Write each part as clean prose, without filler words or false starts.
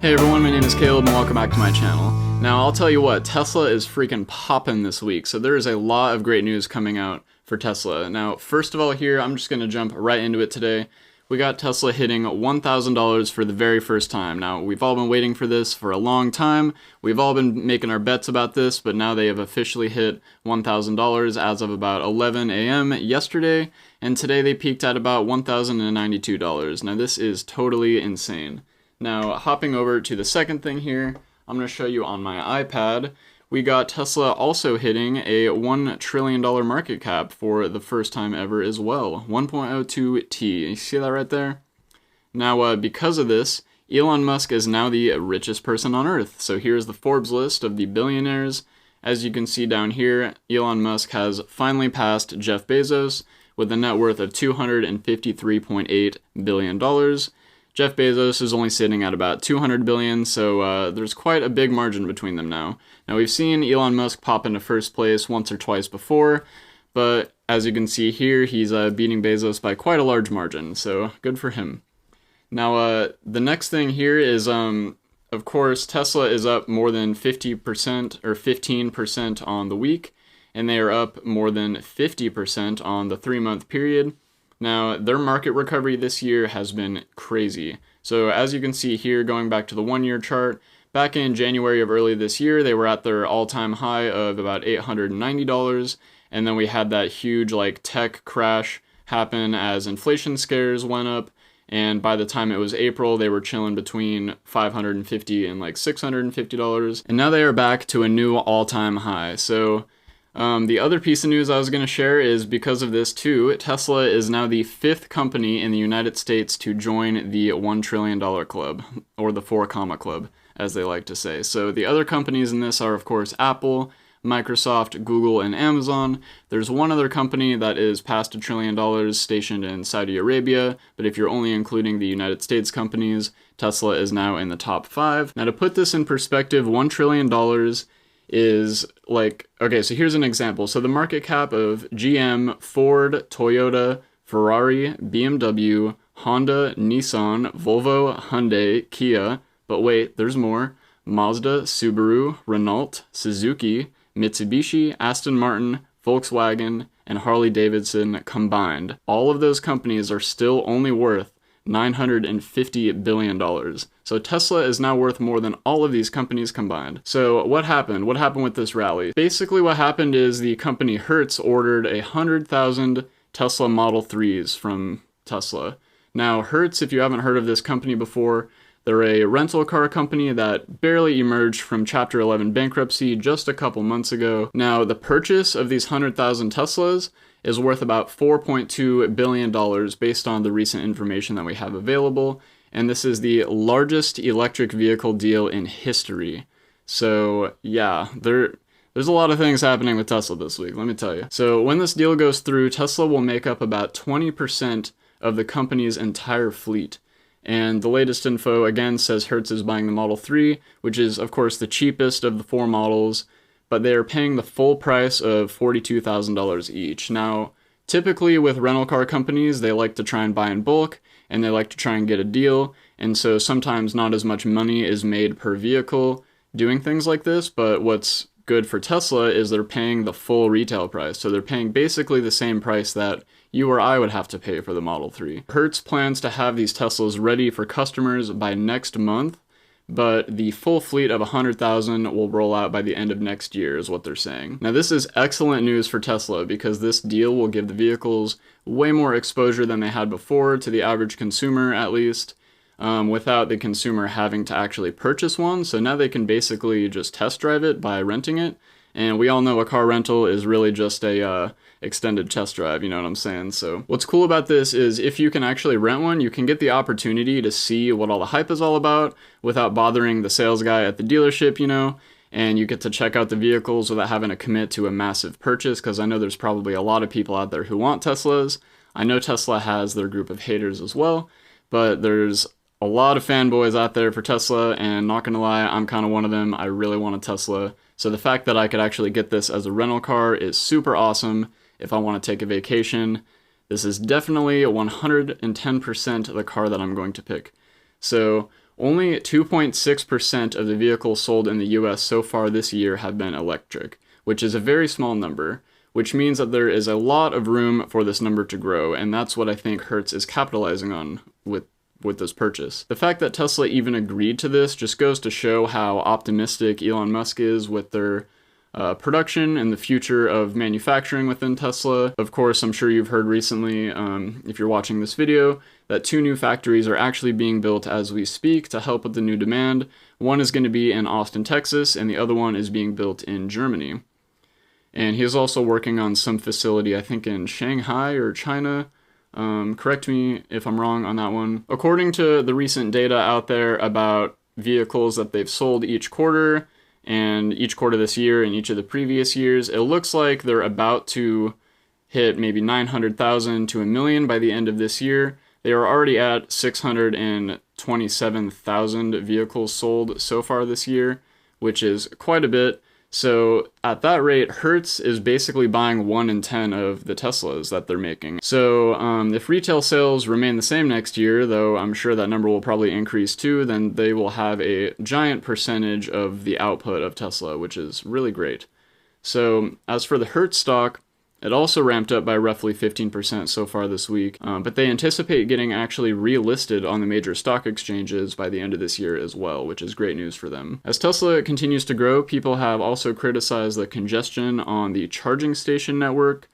Hey everyone, my name is Caleb and welcome back to my channel. Now I'll tell you what, Tesla is freaking popping this week, so there is a lot of great news coming out for Tesla. Now first of all here, I'm just going to jump right into it today. We got Tesla hitting $1,000 for the very first time. Now we've all been waiting for this for a long time, we've all been making our bets about this, but now they have officially hit $1,000 as of about 11 a.m. yesterday, and today they peaked at about $1,092. Now this is totally insane. Now, hopping over to the second thing here, I'm going to show you on my iPad, we got Tesla also hitting a $1 trillion market cap for the first time ever as well, 1.02T. You see that right there? Now, because of this, Elon Musk is now the richest person on Earth. So here's the Forbes list of the billionaires. As you can see down here, Elon Musk has finally passed Jeff Bezos with a net worth of $253.8 billion. Jeff Bezos is only sitting at about $200 billion, so there's quite a big margin between them now. Now we've seen Elon Musk pop into first place once or twice before, but as you can see here, he's beating Bezos by quite a large margin, so good for him. Now the next thing here is, of course, Tesla is up more than 50% or 15% on the week, and they are up more than 50% on the 3-month period. Now, their market recovery this year has been crazy. So as you can see here, going back to the 1-year chart, back in January of early this year, they were at their all-time high of about $890, and then we had that huge tech crash happen as inflation scares went up, and by the time it was April, they were chilling between $550 and $650, and now they are back to a new all-time high. So the other piece of news I was going to share is because of this too, Tesla is now the 5th company in the United States to join the $1 trillion club, or the 4 comma club, as they like to say. So the other companies in this are, of course, Apple, Microsoft, Google, and Amazon. There's one other company that is past $1 trillion stationed in Saudi Arabia, but if you're only including the United States companies, Tesla is now in the top 5. Now to put this in perspective, $1 trillion is okay, so here's an example. So the market cap of GM, Ford, Toyota, Ferrari, BMW, Honda, Nissan, Volvo, Hyundai, Kia, but wait, there's more, Mazda, Subaru, Renault, Suzuki, Mitsubishi, Aston Martin, Volkswagen, and Harley-Davidson combined. All of those companies are still only worth $950 billion. So Tesla is now worth more than all of these companies combined. So what happened? What happened with this rally? Basically what happened is the company Hertz ordered 100,000 Tesla Model 3s from Tesla. Now Hertz, if you haven't heard of this company before, they're a rental car company that barely emerged from Chapter 11 bankruptcy just a couple months ago. Now the purchase of these 100,000 Teslas is worth about $4.2 billion based on the recent information that we have available, and this is the largest electric vehicle deal in history. So yeah, there's a lot of things happening with Tesla this week, let me tell you. So when this deal goes through, Tesla will make up about 20% of the company's entire fleet. And the latest info again says Hertz is buying the Model 3, which is of course the cheapest of the 4 models, but they are paying the full price of $42,000 each. Now, typically with rental car companies, they like to try and buy in bulk, and they like to try and get a deal, and so sometimes not as much money is made per vehicle doing things like this, but what's good for Tesla is they're paying the full retail price. So they're paying basically the same price that you or I would have to pay for the Model 3. Hertz plans to have these Teslas ready for customers by next month, but the full fleet of 100,000 will roll out by the end of next year is what they're saying. Now this is excellent news for Tesla because this deal will give the vehicles way more exposure than they had before to the average consumer at least, without the consumer having to actually purchase one. So now they can basically just test drive it by renting it. And we all know a car rental is really just a extended test drive, you know what I'm saying? So what's cool about this is if you can actually rent one, you can get the opportunity to see what all the hype is all about without bothering the sales guy at the dealership, you know, and you get to check out the vehicles without having to commit to a massive purchase, because I know there's probably a lot of people out there who want Teslas. I know Tesla has their group of haters as well, but there's a lot of fanboys out there for Tesla, and not gonna lie, I'm kind of one of them. I really want a Tesla. So the fact that I could actually get this as a rental car is super awesome. If I want to take a vacation, this is definitely 110% the car that I'm going to pick. So only 2.6% of the vehicles sold in the US so far this year have been electric, which is a very small number, which means that there is a lot of room for this number to grow, and that's what I think Hertz is capitalizing on with this purchase. The fact that Tesla even agreed to this just goes to show how optimistic Elon Musk is with their production and the future of manufacturing within Tesla. Of course, I'm sure you've heard recently, if you're watching this video, that 2 new factories are actually being built as we speak to help with the new demand. One is going to be in Austin, Texas, and the other one is being built in Germany. And he is also working on some facility, I think in Shanghai or China. Correct me if I'm wrong on that one. According to the recent data out there about vehicles that they've sold each quarter, and each quarter this year and each of the previous years, it looks like they're about to hit maybe 900,000 to 1 million by the end of this year. They are already at 627,000 vehicles sold so far this year, which is quite a bit. So at that rate, Hertz is basically buying 1 in 10 of the Teslas that they're making. So if retail sales remain the same next year, though I'm sure that number will probably increase too, then they will have a giant percentage of the output of Tesla, which is really great. So as for the Hertz stock, it also ramped up by roughly 15% so far this week, but they anticipate getting actually relisted on the major stock exchanges by the end of this year as well, which is great news for them. As Tesla continues to grow, people have also criticized the congestion on the charging station network,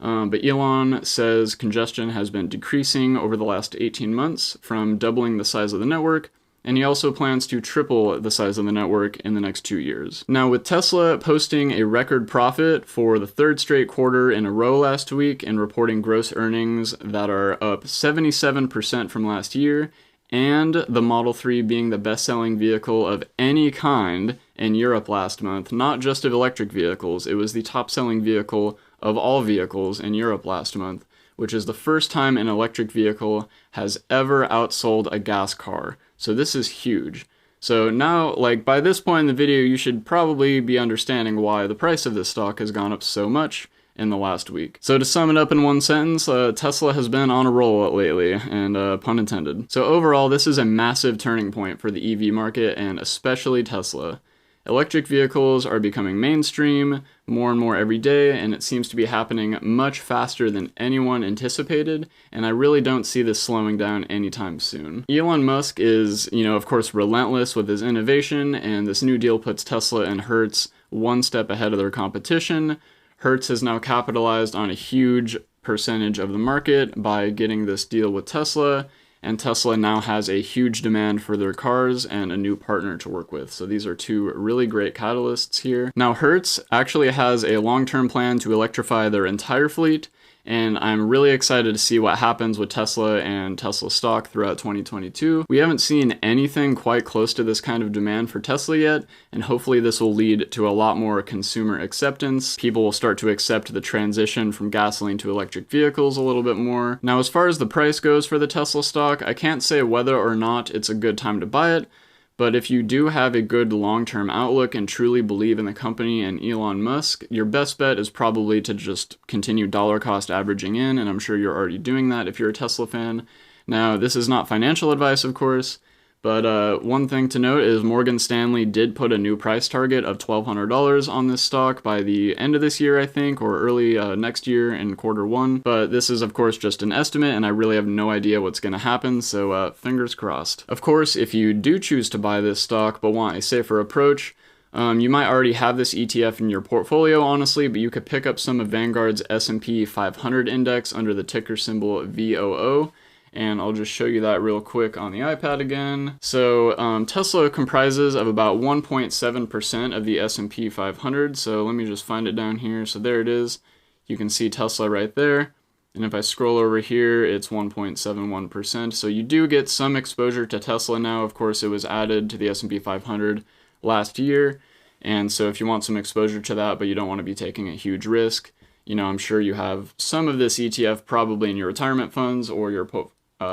but Elon says congestion has been decreasing over the last 18 months from doubling the size of the network, and he also plans to triple the size of the network in the next 2 years. Now, with Tesla posting a record profit for the 3rd straight quarter in a row last week and reporting gross earnings that are up 77% from last year, and the Model 3 being the best-selling vehicle of any kind in Europe last month, not just of electric vehicles, it was the top-selling vehicle of all vehicles in Europe last month, which is the first time an electric vehicle has ever outsold a gas car. So this is huge. So now, by this point in the video, you should probably be understanding why the price of this stock has gone up so much in the last week. So to sum it up in one sentence, Tesla has been on a roll lately, and pun intended. So overall, this is a massive turning point for the EV market, and especially Tesla. Electric vehicles are becoming mainstream more and more every day, and it seems to be happening much faster than anyone anticipated, and I really don't see this slowing down anytime soon. Elon Musk is, of course, relentless with his innovation, and this new deal puts Tesla and Hertz one step ahead of their competition. Hertz has now capitalized on a huge percentage of the market by getting this deal with Tesla, and Tesla now has a huge demand for their cars and a new partner to work with. So these are 2 really great catalysts here. Now, Hertz actually has a long-term plan to electrify their entire fleet, and I'm really excited to see what happens with Tesla and Tesla stock throughout 2022. We haven't seen anything quite close to this kind of demand for Tesla yet, and hopefully this will lead to a lot more consumer acceptance. People will start to accept the transition from gasoline to electric vehicles a little bit more. Now, as far as the price goes for the Tesla stock, I can't say whether or not it's a good time to buy it, but if you do have a good long-term outlook and truly believe in the company and Elon Musk, your best bet is probably to just continue dollar cost averaging in, and I'm sure you're already doing that if you're a Tesla fan. Now, this is not financial advice, of course, but one thing to note is Morgan Stanley did put a new price target of $1,200 on this stock by the end of this year, I think, or early next year in Q1. But this is, of course, just an estimate, and I really have no idea what's going to happen, so fingers crossed. Of course, if you do choose to buy this stock but want a safer approach, you might already have this ETF in your portfolio, honestly, but you could pick up some of Vanguard's S&P 500 index under the ticker symbol VOO. And I'll just show you that real quick on the iPad again. So Tesla comprises of about 1.7% of the S&P 500. So let me just find it down here. So there it is. You can see Tesla right there. And if I scroll over here, it's 1.71%. So you do get some exposure to Tesla now. Of course, it was added to the S&P 500 last year. And so if you want some exposure to that, but you don't want to be taking a huge risk, I'm sure you have some of this ETF probably in your retirement funds or your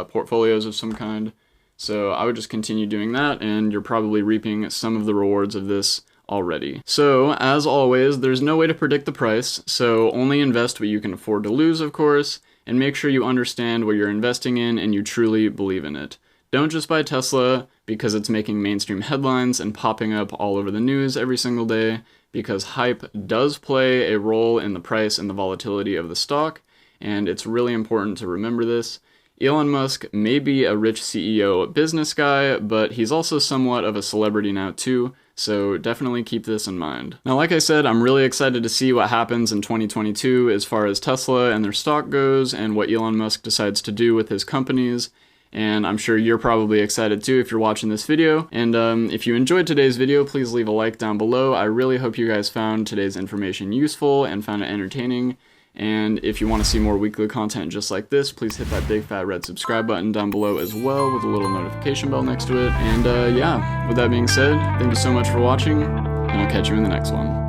portfolios of some kind. So I would just continue doing that, and you're probably reaping some of the rewards of this already. So as always, there's no way to predict the price, so only invest what you can afford to lose, of course, and make sure you understand what you're investing in and you truly believe in it. Don't just buy Tesla because it's making mainstream headlines and popping up all over the news every single day, because hype does play a role in the price and the volatility of the stock, and it's really important to remember this. Elon Musk may be a rich CEO business guy, but he's also somewhat of a celebrity now too, so definitely keep this in mind. Now, like I said, I'm really excited to see what happens in 2022 as far as Tesla and their stock goes and what Elon Musk decides to do with his companies. And I'm sure you're probably excited too if you're watching this video. And if you enjoyed today's video, please leave a like down below. I really hope you guys found today's information useful and found it entertaining. And if you want to see more weekly content just like this, please hit that big fat red subscribe button down below as well with a little notification bell next to it. And yeah, with that being said, thank you so much for watching, and I'll catch you in the next one.